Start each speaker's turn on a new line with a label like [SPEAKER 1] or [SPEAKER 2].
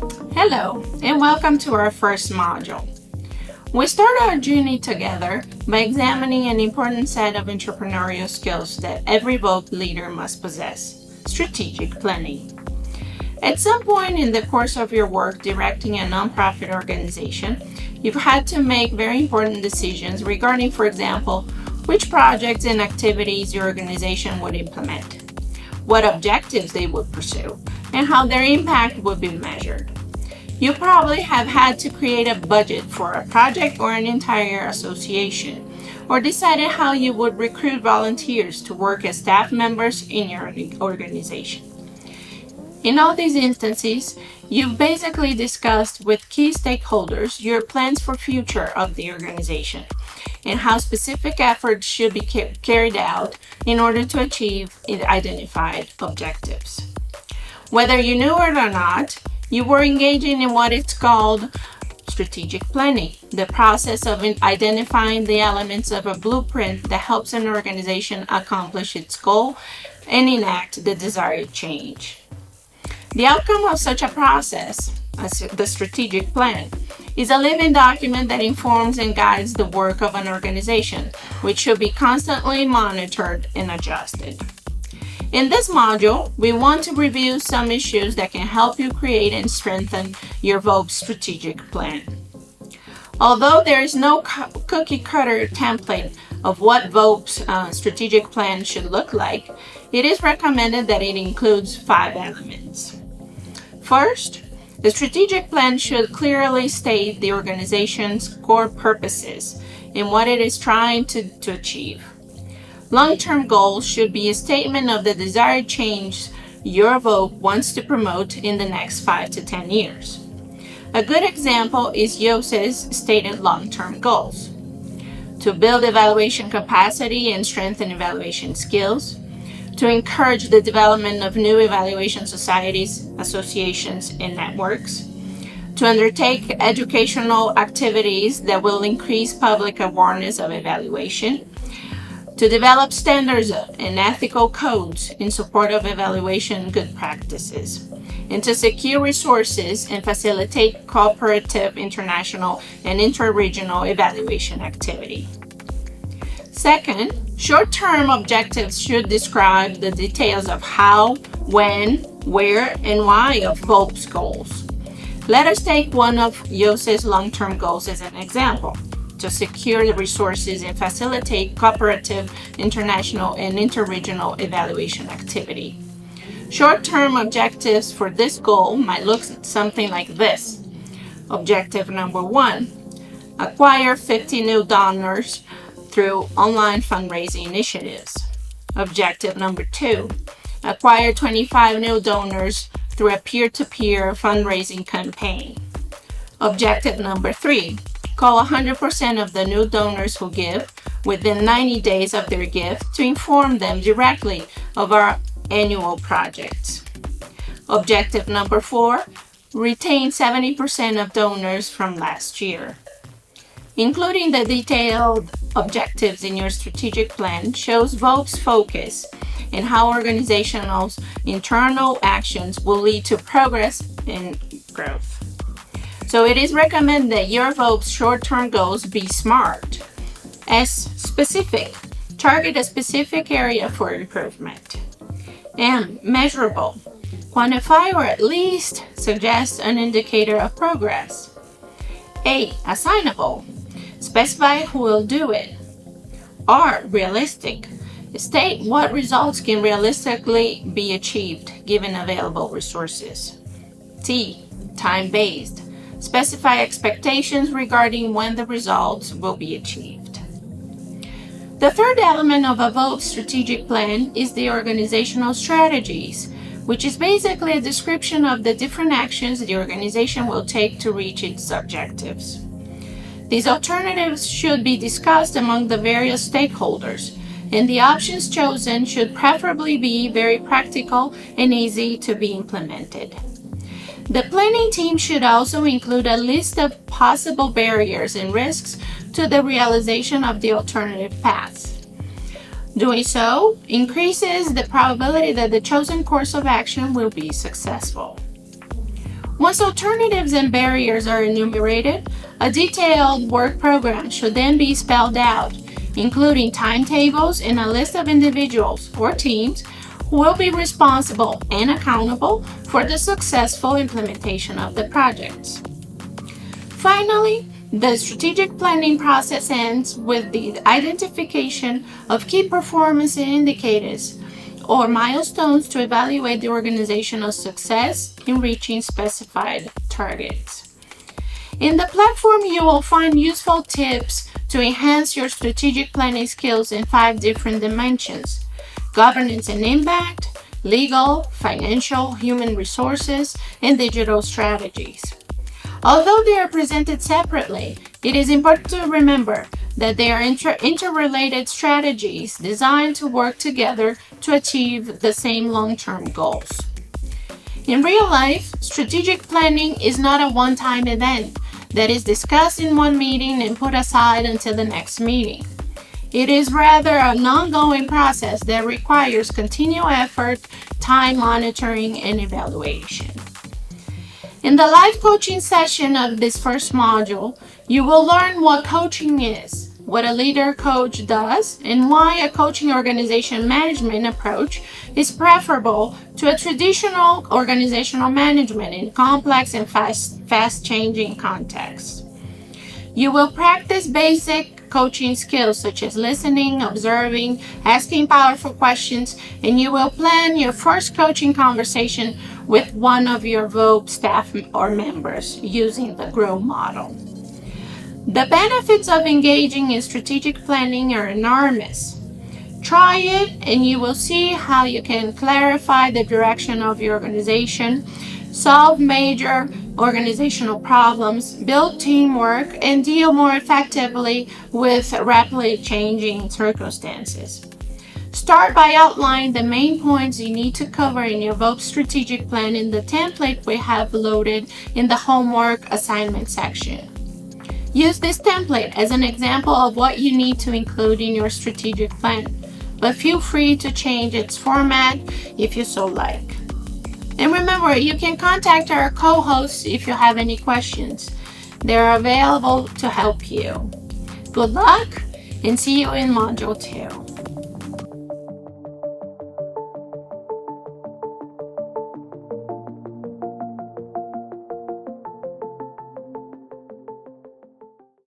[SPEAKER 1] Hello, and welcome to our first module. We start our journey together by examining an important set of entrepreneurial skills that every VoP leader must possess: strategic planning. At some point in the course of your work directing a nonprofit organization, you've had to make very important decisions regarding, for example, which projects and activities your organization would implement, what objectives they would pursue, and how their impact would be measured. You probably have had to create a budget for a project or an entire association, or decided how you would recruit volunteers to work as staff members in your organization. In all these instances, you've basically discussed with key stakeholders your plans for future of the organization and how specific efforts should be carried out in order to achieve identified objectives. Whether you knew it or not, you were engaging in what is called strategic planning, the process of identifying the elements of a blueprint that helps an organization accomplish its goal and enact the desired change. The outcome of such a process, the strategic plan, is a living document that informs and guides the work of an organization, which should be constantly monitored and adjusted. In this module, we want to review some issues that can help you create and strengthen your VoP strategic plan. Although there is no cookie-cutter template of what VoP's strategic plan should look like, it is recommended that it includes 5 elements. First, the strategic plan should clearly state the organization's core purposes and what it is trying to achieve. Long-term goals should be a statement of the desired change your VoP wants to promote in the next 5 to 10 years. A good example is YOSE's stated long-term goals: to build evaluation capacity and strengthen evaluation skills, to encourage the development of new evaluation societies, associations, and networks, to undertake educational activities that will increase public awareness of evaluation, to develop standards and ethical codes in support of evaluation good practices, and to secure resources and facilitate cooperative international and interregional evaluation activity. Second, short-term objectives should describe the details of how, when, where, and why of VoP's goals. Let us take one of YOSE's long-term goals as an example: to secure the resources and facilitate cooperative, international, and interregional evaluation activity. Short-term objectives for this goal might look something like this. Objective number 1, acquire 50 new donors through online fundraising initiatives. Objective number 2, acquire 25 new donors through a peer-to-peer fundraising campaign. Objective number 3, call 100% of the new donors who give within 90 days of their gift to inform them directly of our annual projects. Objective number 4, retain 70% of donors from last year. Including the detailed objectives in your strategic plan shows VoP's focus and how organizational's internal actions will lead to progress and growth. So it is recommended that your VoP's short-term goals be SMART. S, specific. Target a specific area for improvement. M, measurable. Quantify or at least suggest an indicator of progress. A, assignable. Specify who will do it. R, realistic. State what results can realistically be achieved given available resources. T, time-based. Specify expectations regarding when the results will be achieved. The third element of a VoP strategic plan is the organizational strategies, which is basically a description of the different actions the organization will take to reach its objectives. These alternatives should be discussed among the various stakeholders, and the options chosen should preferably be very practical and easy to be implemented. The planning team should also include a list of possible barriers and risks to the realization of the alternative paths. Doing so increases the probability that the chosen course of action will be successful. Once alternatives and barriers are enumerated, a detailed work program should then be spelled out, including timetables and a list of individuals or teams who will be responsible and accountable for the successful implementation of the projects. Finally, the strategic planning process ends with the identification of key performance indicators or milestones to evaluate the organizational success in reaching specified targets. In the platform, you will find useful tips to enhance your strategic planning skills in 5 different dimensions: governance and impact, legal, financial, human resources, and digital strategies. Although they are presented separately, it is important to remember that they are interrelated strategies designed to work together to achieve the same long-term goals. In real life, strategic planning is not a one-time event that is discussed in one meeting and put aside until the next meeting. It is rather an ongoing process that requires continual effort, time monitoring, and evaluation. In the live coaching session of this first module, you will learn what coaching is, what a leader coach does, and why a coaching organization management approach is preferable to a traditional organizational management in complex and fast-changing contexts. You will practice basic coaching skills such as listening, observing, asking powerful questions, and you will plan your first coaching conversation with one of your VOB staff or members using the GROW model. The benefits of engaging in strategic planning are enormous. Try it and you will see how you can clarify the direction of your organization, solve major organizational problems, build teamwork, and deal more effectively with rapidly changing circumstances. Start by outlining the main points you need to cover in your VOB strategic plan in the template we have loaded in the homework assignment section. Use this template as an example of what you need to include in your strategic plan, but feel free to change its format if you so like. And remember, you can contact our co-hosts if you have any questions. They're available to help you. Good luck and see you in Module 2.